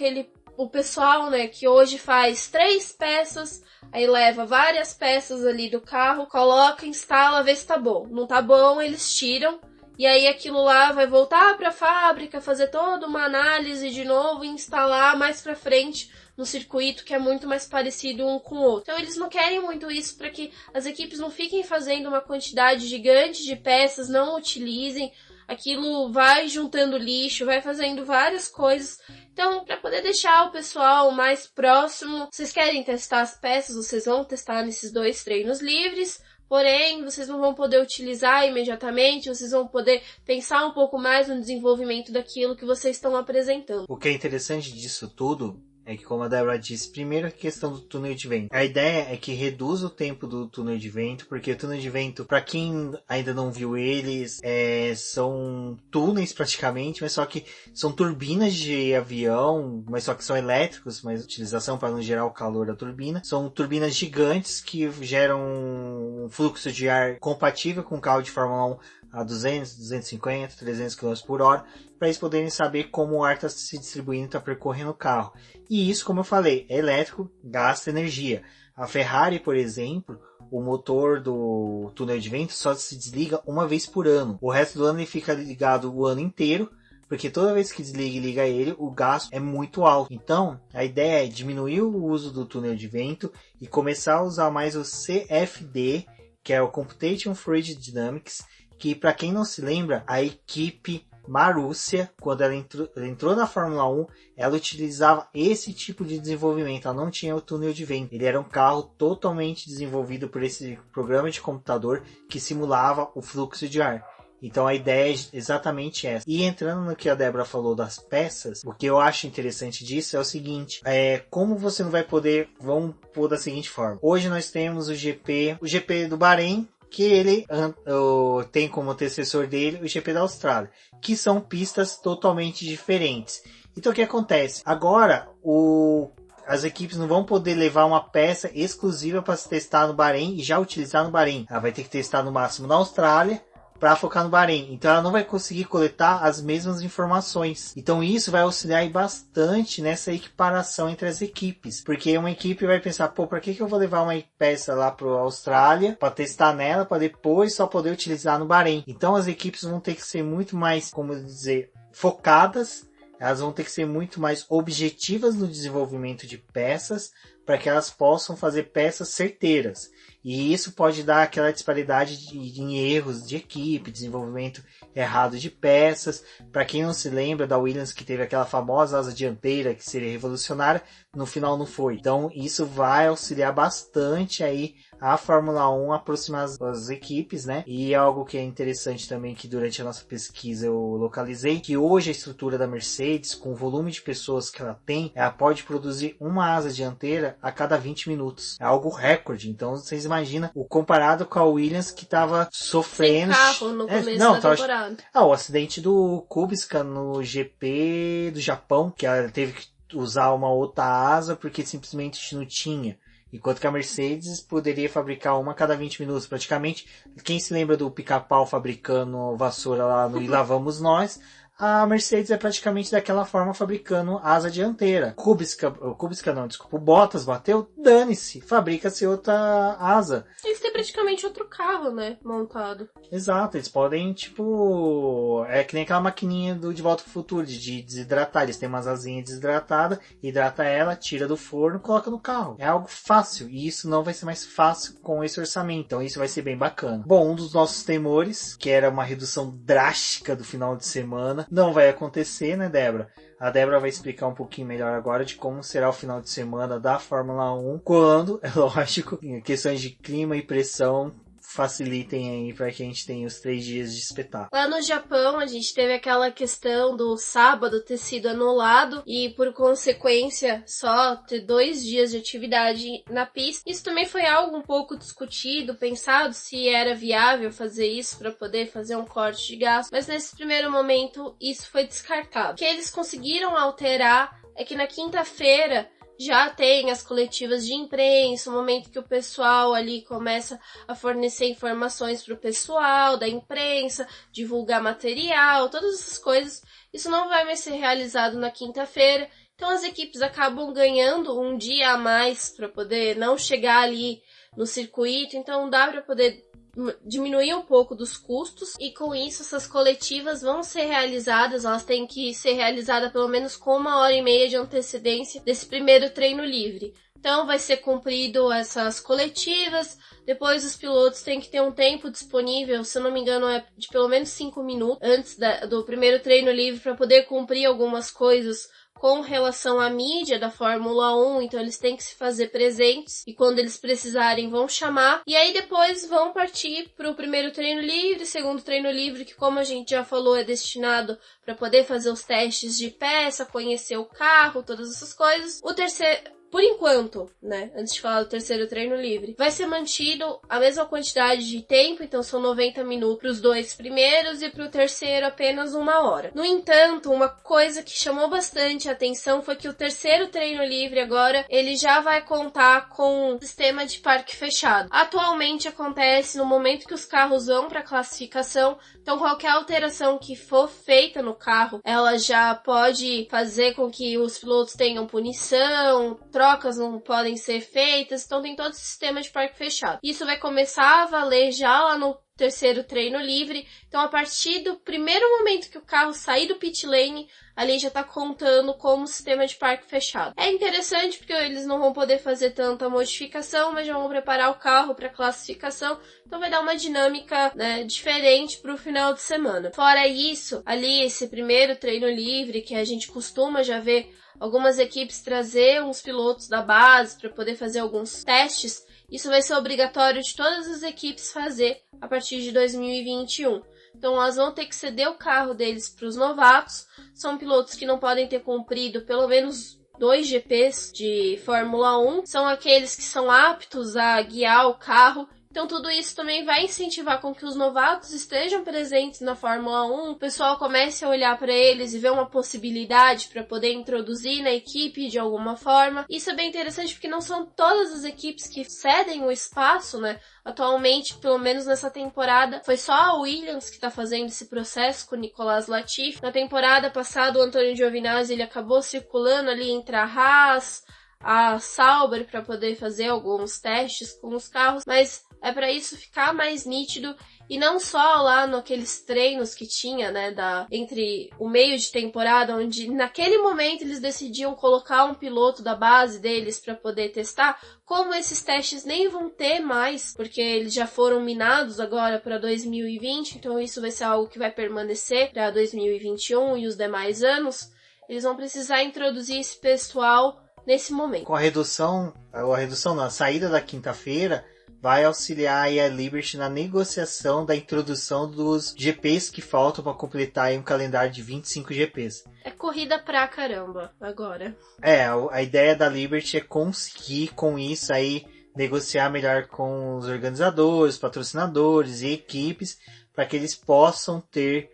[SPEAKER 2] o pessoal, né, que hoje faz 3 peças, aí leva várias peças ali do carro, coloca, instala, vê se tá bom. Não tá bom, eles tiram. E aí aquilo lá vai voltar para a fábrica, fazer toda uma análise de novo e instalar mais para frente no circuito que é muito mais parecido um com o outro. Então eles não querem muito isso para que as equipes não fiquem fazendo uma quantidade gigante de peças, não utilizem, aquilo vai juntando lixo, vai fazendo várias coisas. Então, para poder deixar o pessoal mais próximo, vocês querem testar as peças, vocês vão testar nesses 2 treinos livres. Porém, vocês não vão poder utilizar imediatamente, vocês vão poder pensar um pouco mais no desenvolvimento daquilo que vocês estão apresentando.
[SPEAKER 1] O que é interessante disso tudo é que, como a Débora disse, primeiro a questão do túnel de vento. A ideia é que reduza o tempo do túnel de vento, porque o túnel de vento, para quem ainda não viu eles, são túneis praticamente, mas só que são turbinas de avião, mas só que são elétricos, mas utilização para não gerar o calor da turbina. São turbinas gigantes que geram um fluxo de ar compatível com o carro de Fórmula 1 a 200, 250, 300 km por hora, para eles poderem saber como o ar está se distribuindo, está percorrendo o carro. E isso, como eu falei, é elétrico, gasta energia. A Ferrari, por exemplo, o motor do túnel de vento só se desliga uma vez por ano. O resto do ano ele fica ligado o ano inteiro, porque toda vez que desliga e liga ele, o gasto é muito alto. Então, a ideia é diminuir o uso do túnel de vento e começar a usar mais o CFD, que é o Computational Fluid Dynamics, que, para quem não se lembra, a equipe Marussia, quando ela entrou na Fórmula 1, ela utilizava esse tipo de desenvolvimento. Ela não tinha o túnel de vento. Ele era um carro totalmente desenvolvido por esse programa de computador que simulava o fluxo de ar. Então a ideia é exatamente essa. E entrando no que a Débora falou das peças, o que eu acho interessante disso é o seguinte, como você não vai poder, vamos pôr da seguinte forma. Hoje nós temos o GP do Bahrein, que ele tem como antecessor dele o GP da Austrália, que são pistas totalmente diferentes. Então o que acontece? Agora as equipes não vão poder levar uma peça exclusiva para se testar no Bahrein e já utilizar no Bahrein. Ela vai ter que testar no máximo na Austrália para focar no Bahrein. Então ela não vai conseguir coletar as mesmas informações. Então isso vai auxiliar bastante nessa equiparação entre as equipes. Porque uma equipe vai pensar, para que eu vou levar uma peça lá para a Austrália para testar nela, para depois só poder utilizar no Bahrein. Então as equipes vão ter que ser muito mais, focadas. Elas vão ter que ser muito mais objetivas no desenvolvimento de peças para que elas possam fazer peças certeiras. E isso pode dar aquela disparidade em erros de equipe, desenvolvimento errado de peças. Para quem não se lembra da Williams, que teve aquela famosa asa dianteira que seria revolucionária, no final não foi. Então isso vai auxiliar bastante aí a Fórmula 1 aproximar as equipes, né? E algo que é interessante também, que durante a nossa pesquisa eu localizei, que hoje a estrutura da Mercedes, com o volume de pessoas que ela tem, ela pode produzir uma asa dianteira a cada 20 minutos. É algo recorde. Então vocês imaginam, o comparado com a Williams, que estava sofrendo...
[SPEAKER 2] Sem carro no começo da temporada.
[SPEAKER 1] O acidente do Kubica no GP do Japão, que ela teve que usar uma outra asa porque simplesmente não tinha. Enquanto que a Mercedes poderia fabricar uma a cada 20 minutos. Praticamente, quem se lembra do Pica-Pau fabricando vassoura lá no E Lá Vamos Nós, a Mercedes é praticamente daquela forma fabricando asa dianteira. O Bottas bateu, dane-se, fabrica-se outra asa.
[SPEAKER 2] Eles têm praticamente outro carro, né, montado.
[SPEAKER 1] Exato, eles podem, é que nem aquela maquininha do De Volta pro Futuro, de desidratar. Eles têm umas asinhas desidratadas, hidrata ela, tira do forno, coloca no carro. É algo fácil, e isso não vai ser mais fácil com esse orçamento, então isso vai ser bem bacana. Bom, um dos nossos temores, que era uma redução drástica do final de semana, não vai acontecer, né, Débora? A Débora vai explicar um pouquinho melhor agora de como será o final de semana da Fórmula 1, quando, é lógico, questões de clima e pressão facilitem aí para que a gente tenha os 3 dias de espetáculo.
[SPEAKER 2] Lá no Japão, a gente teve aquela questão do sábado ter sido anulado e, por consequência, só ter 2 dias de atividade na pista. Isso também foi algo um pouco discutido, pensado se era viável fazer isso para poder fazer um corte de gasto, mas nesse primeiro momento isso foi descartado. O que eles conseguiram alterar é que na quinta-feira já tem as coletivas de imprensa, o momento que o pessoal ali começa a fornecer informações para o pessoal da imprensa, divulgar material, todas essas coisas. Isso não vai mais ser realizado na quinta-feira, então as equipes acabam ganhando um dia a mais para poder não chegar ali no circuito, então dá para poder diminuir um pouco dos custos, e com isso essas coletivas vão ser realizadas, elas têm que ser realizadas pelo menos com 1h30 de antecedência desse primeiro treino livre. Então vai ser cumprido essas coletivas, depois os pilotos têm que ter um tempo disponível, se eu não me engano é de pelo menos 5 minutos antes do primeiro treino livre para poder cumprir algumas coisas com relação à mídia da Fórmula 1, então eles têm que se fazer presentes e quando eles precisarem vão chamar, e aí depois vão partir para o primeiro treino livre, segundo treino livre, que como a gente já falou é destinado para poder fazer os testes de peça, conhecer o carro, todas essas coisas. O terceiro, por enquanto, né, antes de falar do terceiro treino livre, vai ser mantido a mesma quantidade de tempo, então são 90 minutos para os 2 primeiros e para o terceiro apenas 1 hora. No entanto, uma coisa que chamou bastante a atenção foi que o terceiro treino livre agora, ele já vai contar com um sistema de parque fechado. Atualmente acontece no momento que os carros vão para a classificação, então qualquer alteração que for feita no carro, ela já pode fazer com que os pilotos tenham punição, trocas não podem ser feitas, então tem todo o sistema de parque fechado. Isso vai começar a valer já lá no terceiro treino livre, então a partir do primeiro momento que o carro sair do pit lane, ali já está contando como sistema de parque fechado. É interessante porque eles não vão poder fazer tanta modificação, mas já vão preparar o carro para classificação, então vai dar uma dinâmica, né, diferente para o final de semana. Fora isso, ali esse primeiro treino livre que a gente costuma já ver algumas equipes trazer uns pilotos da base para poder fazer alguns testes, isso vai ser obrigatório de todas as equipes fazer a partir de 2021. Então elas vão ter que ceder o carro deles para os novatos, são pilotos que não podem ter cumprido pelo menos 2 GPs de Fórmula 1, são aqueles que são aptos a guiar o carro. Então tudo isso também vai incentivar com que os novatos estejam presentes na Fórmula 1, o pessoal comece a olhar para eles e ver uma possibilidade para poder introduzir na equipe de alguma forma. Isso é bem interessante porque não são todas as equipes que cedem o espaço, né? Atualmente, pelo menos nessa temporada, foi só a Williams que está fazendo esse processo com o Nicolas Latifi. Na temporada passada, o Antônio Giovinazzi ele acabou circulando ali entre a Haas, a Sauber para poder fazer alguns testes com os carros, mas é para isso ficar mais nítido e não só lá naqueles treinos que tinha, né, entre o meio de temporada, onde naquele momento eles decidiam colocar um piloto da base deles para poder testar, como esses testes nem vão ter mais, porque eles já foram minados agora para 2020, então isso vai ser algo que vai permanecer para 2021 e os demais anos, eles vão precisar introduzir esse pessoal nesse momento.
[SPEAKER 1] Com a redução na saída da quinta-feira, vai auxiliar aí a Liberty na negociação da introdução dos GPs que faltam para completar aí um calendário de 25 GPs.
[SPEAKER 2] É corrida pra caramba agora.
[SPEAKER 1] A ideia da Liberty é conseguir com isso aí negociar melhor com os organizadores, patrocinadores e equipes para que eles possam ter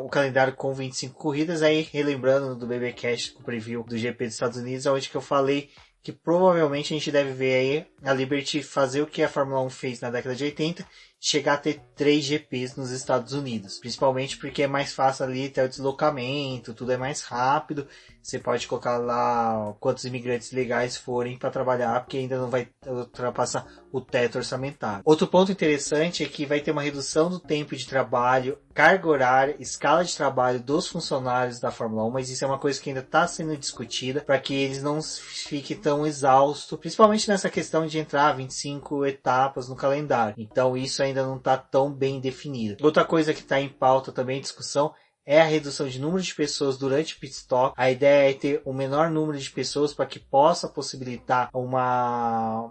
[SPEAKER 1] o calendário com 25 corridas. Aí relembrando do BBcast com o preview do GP dos Estados Unidos, onde que eu falei que provavelmente a gente deve ver aí a Liberty fazer o que a Fórmula 1 fez na década de 80, chegar a ter 3 GPs nos Estados Unidos. Principalmente porque é mais fácil ali ter o deslocamento, tudo é mais rápido. Você pode colocar lá quantos imigrantes legais forem para trabalhar, porque ainda não vai ultrapassar o teto orçamentário. Outro ponto interessante é que vai ter uma redução do tempo de trabalho, carga horária, escala de trabalho dos funcionários da Fórmula 1, mas isso é uma coisa que ainda está sendo discutida para que eles não fiquem tão exaustos, principalmente nessa questão de entrar 25 etapas no calendário. Então isso ainda não está tão bem definido. Outra coisa que está em pauta também, discussão, é a redução de número de pessoas durante o pit stop. A ideia é ter o menor número de pessoas para que possa possibilitar um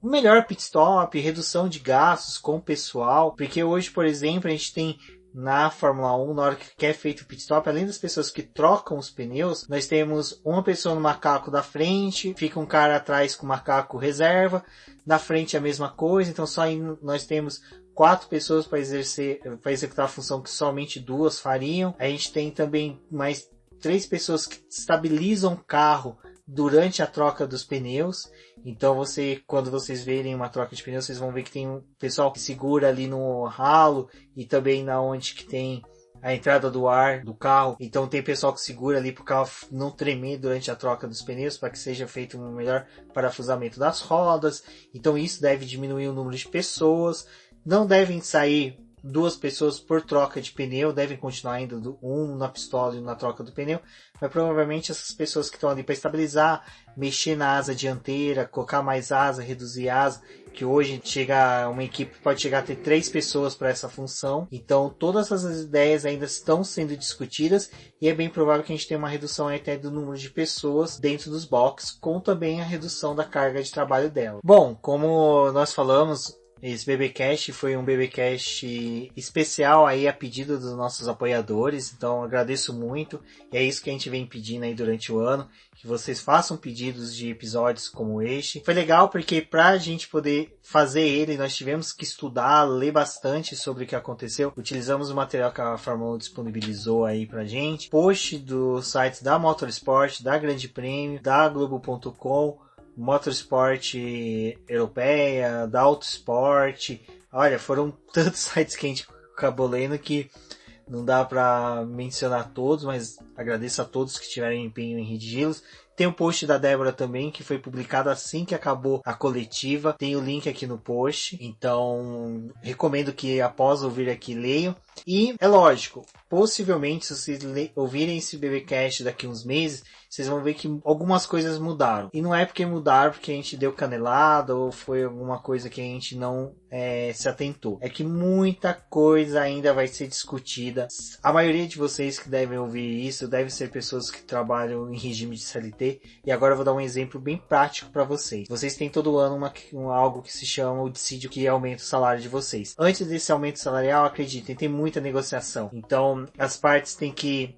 [SPEAKER 1] melhor pit stop, redução de gastos com o pessoal, porque hoje, por exemplo, a gente tem na Fórmula 1, na hora que é feito o pit stop, além das pessoas que trocam os pneus, nós temos uma pessoa no macaco da frente, fica um cara atrás com o macaco reserva, na frente a mesma coisa, então só nós temos 4 pessoas para executar a função que somente 2 fariam. A gente tem também mais 3 pessoas que estabilizam o carro durante a troca dos pneus. Então quando vocês verem uma troca de pneus, vocês vão ver que tem um pessoal que segura ali no ralo e também na onde que tem a entrada do ar do carro. Então tem pessoal que segura ali para o carro não tremer durante a troca dos pneus, para que seja feito um melhor parafusamento das rodas. Então isso deve diminuir o número de pessoas. Não devem sair 2 pessoas por troca de pneu, devem continuar ainda um na pistola e na troca do pneu, mas provavelmente essas pessoas que estão ali para estabilizar, mexer na asa dianteira, colocar mais asa, reduzir asa, que hoje uma equipe pode chegar a ter 3 pessoas para essa função. Então todas essas ideias ainda estão sendo discutidas e é bem provável que a gente tenha uma redução até do número de pessoas dentro dos boxes, com também a redução da carga de trabalho dela. Bom, como nós falamos, esse BBcast foi um BBcast especial aí a pedido dos nossos apoiadores, então agradeço muito, e é isso que a gente vem pedindo aí durante o ano, que vocês façam pedidos de episódios como este. Foi legal porque pra gente poder fazer ele, nós tivemos que estudar, ler bastante sobre o que aconteceu, utilizamos o material que a Fórmula 1 disponibilizou aí pra gente, post dos sites da Motorsport, da Grande Prêmio, da Globo.com, Motorsport Europeia, da Autosport. Olha, foram tantos sites que a gente acabou lendo que não dá para mencionar todos, mas agradeço a todos que tiveram empenho em redigi-los. Tem o post da Débora também, que foi publicado assim que acabou a coletiva. Tem o link aqui no post, então recomendo que após ouvir aqui leiam. E é lógico, possivelmente se vocês ouvirem esse BBcast daqui uns meses, vocês vão ver que algumas coisas mudaram. E não é porque mudaram porque a gente deu canelada ou foi alguma coisa que a gente não se atentou. É que muita coisa ainda vai ser discutida. A maioria de vocês que devem ouvir isso devem ser pessoas que trabalham em regime de CLT. E agora eu vou dar um exemplo bem prático para vocês. Vocês têm todo ano algo que se chama o dissídio, que aumenta o salário de vocês. Antes desse aumento salarial, acreditem, tem muita negociação. Então as partes têm que...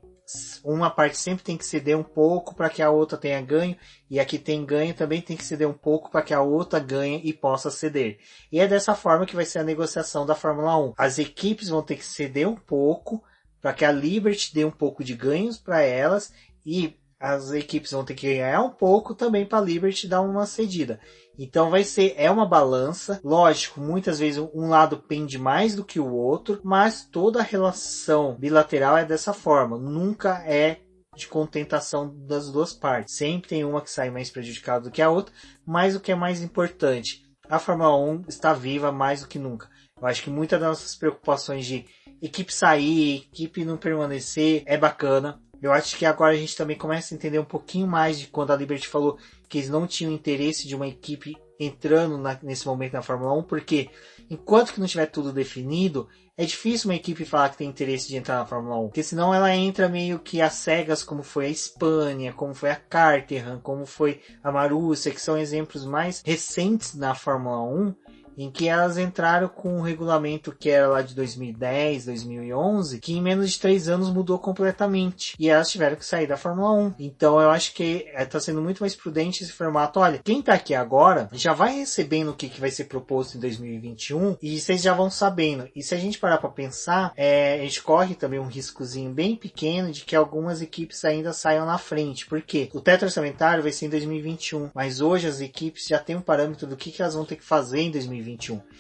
[SPEAKER 1] Uma parte sempre tem que ceder um pouco para que a outra tenha ganho, e a que tem ganho também tem que ceder um pouco para que a outra ganhe e possa ceder. E é dessa forma que vai ser a negociação da Fórmula 1. As equipes vão ter que ceder um pouco para que a Liberty dê um pouco de ganhos para elas, e as equipes vão ter que ganhar um pouco também para a Liberty dar uma cedida. Então é uma balança. Lógico, muitas vezes um lado pende mais do que o outro, mas toda a relação bilateral é dessa forma. Nunca é de contentação das duas partes. Sempre tem uma que sai mais prejudicada do que a outra, mas o que é mais importante, a Fórmula 1 está viva mais do que nunca. Eu acho que muitas das nossas preocupações de equipe sair, equipe não permanecer, é bacana. Eu acho que agora a gente também começa a entender um pouquinho mais de quando a Liberty falou que eles não tinham interesse de uma equipe entrando nesse momento na Fórmula 1, porque enquanto que não tiver tudo definido, é difícil uma equipe falar que tem interesse de entrar na Fórmula 1, porque senão ela entra meio que às cegas, como foi a Espanha, como foi a Caterham, como foi a Marussia, que são exemplos mais recentes na Fórmula 1, em que elas entraram com um regulamento que era lá de 2010, 2011, que em menos de 3 anos mudou completamente. E elas tiveram que sair da Fórmula 1. Então eu acho que está sendo muito mais prudente esse formato. Olha, quem está aqui agora já vai recebendo o que vai ser proposto em 2021 e vocês já vão sabendo. E se a gente parar para pensar, a gente corre também um riscozinho bem pequeno de que algumas equipes ainda saiam na frente. Por quê? O teto orçamentário vai ser em 2021, mas hoje as equipes já têm um parâmetro do que elas vão ter que fazer em 2021.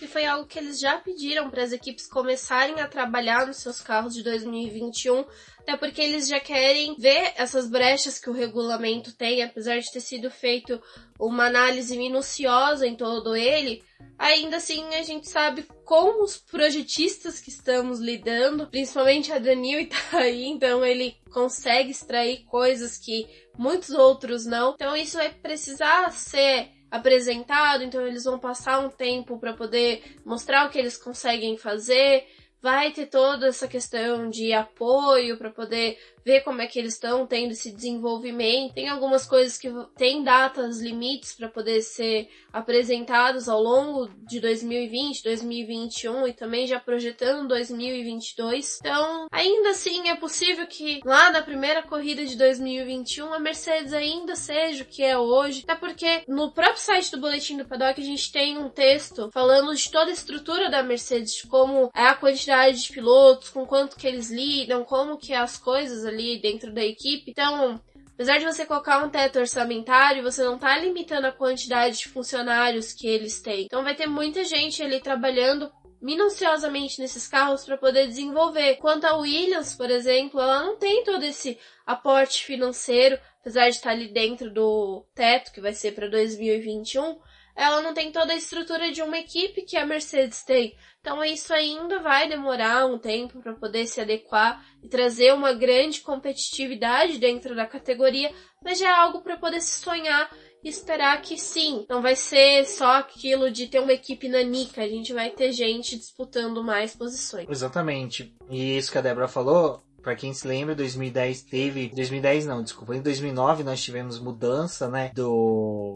[SPEAKER 2] E foi algo que eles já pediram para as equipes começarem a trabalhar nos seus carros de 2021, até porque eles já querem ver essas brechas que o regulamento tem, apesar de ter sido feito uma análise minuciosa em todo ele. Ainda assim, a gente sabe como os projetistas que estamos lidando, principalmente a Daniel tá aí, então ele consegue extrair coisas que muitos outros não. Então isso vai precisar ser apresentado, então eles vão passar um tempo para poder mostrar o que eles conseguem fazer, vai ter toda essa questão de apoio para poder ver como é que eles estão tendo esse desenvolvimento. Tem algumas coisas que tem datas limites para poder ser apresentados ao longo de 2020, 2021 e também já projetando 2022. Então, ainda assim, é possível que lá na primeira corrida de 2021 a Mercedes ainda seja o que é hoje. Até porque no próprio site do Boletim do Paddock a gente tem um texto falando de toda a estrutura da Mercedes, de como é a quantidade de pilotos, com quanto que eles lidam, como que é as coisas ali dentro da equipe. Então, apesar de você colocar um teto orçamentário, você não está limitando a quantidade de funcionários que eles têm. Então vai ter muita gente ali trabalhando minuciosamente nesses carros para poder desenvolver. Quanto a Williams, por exemplo, ela não tem todo esse aporte financeiro, apesar de estar ali dentro do teto que vai ser para 2021, ela não tem toda a estrutura de uma equipe que a Mercedes tem. Então isso ainda vai demorar um tempo para poder se adequar e trazer uma grande competitividade dentro da categoria, mas já é algo para poder se sonhar e esperar que sim, não vai ser só aquilo de ter uma equipe nanica, a gente vai ter gente disputando mais posições.
[SPEAKER 1] Exatamente. E isso que a Débora falou, pra quem se lembra, 2010 teve... 2010 não, desculpa. Em 2009 nós tivemos mudança, né?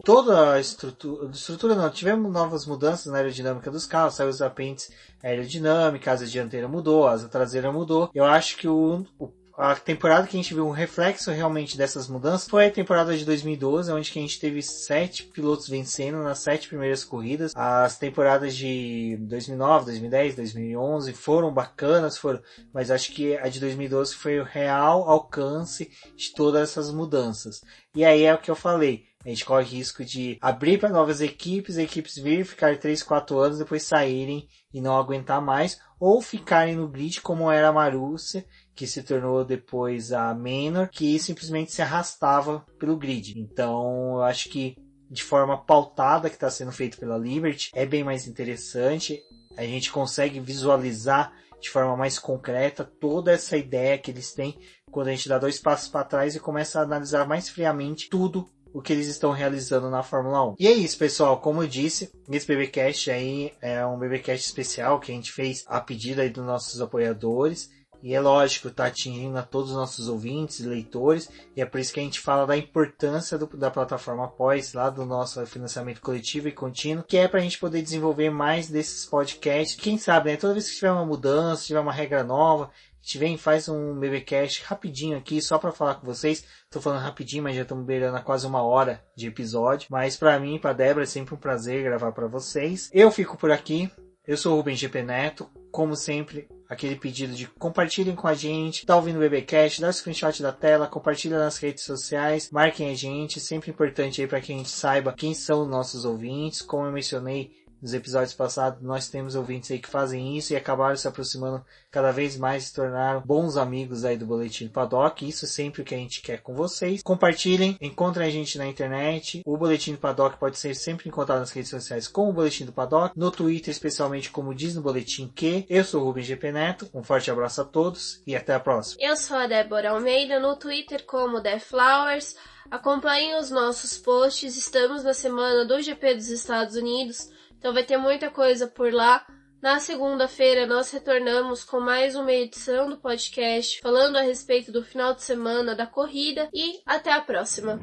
[SPEAKER 1] Toda a estrutura não. Tivemos novas mudanças na aerodinâmica dos carros. Saiu os apêndices aerodinâmica, a asa dianteira mudou, a asa traseira mudou. Eu acho que a temporada que a gente viu um reflexo realmente dessas mudanças foi a temporada de 2012, onde que a gente teve 7 pilotos vencendo nas 7 primeiras corridas. As temporadas de 2009, 2010, 2011 foram bacanas, mas acho que a de 2012 foi o real alcance de todas essas mudanças. E aí é o que eu falei. A gente corre risco de abrir para novas equipes, a equipes vir, ficar 3, 4 anos, depois saírem e não aguentar mais, ou ficarem no grid como era a Marussia, que se tornou depois a Manor, que simplesmente se arrastava pelo grid. Então, eu acho que de forma pautada que está sendo feito pela Liberty, é bem mais interessante. A gente consegue visualizar de forma mais concreta toda essa ideia que eles têm quando a gente dá 2 passos para trás e começa a analisar mais friamente tudo o que eles estão realizando na Fórmula 1. E é isso, pessoal. Como eu disse, esse BBcast aí é um BBcast especial que a gente fez a pedido aí dos nossos apoiadores. E é lógico, está atingindo a todos os nossos ouvintes e leitores. E é por isso que a gente fala da importância da plataforma Apoia-se, lá do nosso financiamento coletivo e contínuo, que é para a gente poder desenvolver mais desses podcasts. Quem sabe, né? Toda vez que tiver uma mudança, tiver uma regra nova, a gente vem e faz um BBcast rapidinho aqui, só para falar com vocês. Tô falando rapidinho, mas já estamos beirando a quase 1 hora de episódio. Mas para mim e para Débora é sempre um prazer gravar para vocês. Eu fico por aqui. Eu sou o Rubens GP Neto. Como sempre, aquele pedido de compartilhem com a gente, tá ouvindo o BBcast, dá o screenshot da tela, compartilha nas redes sociais, marquem a gente, sempre importante aí para que a gente saiba quem são os nossos ouvintes. Como eu mencionei nos episódios passados, nós temos ouvintes aí que fazem isso e acabaram se aproximando cada vez mais, se tornaram bons amigos aí do Boletim do Paddock. Isso é sempre o que a gente quer com vocês. Compartilhem, encontrem a gente na internet. O Boletim do Paddock pode ser sempre encontrado nas redes sociais como o Boletim do Paddock, no Twitter especialmente como diz no Boletim que. Eu sou o Rubens GP Neto, um forte abraço a todos e até a próxima.
[SPEAKER 2] Eu sou a Débora Almeida, no Twitter como TheFlowers. Acompanhem os nossos posts, estamos na semana do GP dos Estados Unidos, então vai ter muita coisa por lá. Na segunda-feira nós retornamos com mais uma edição do podcast falando a respeito do final de semana da corrida e até a próxima.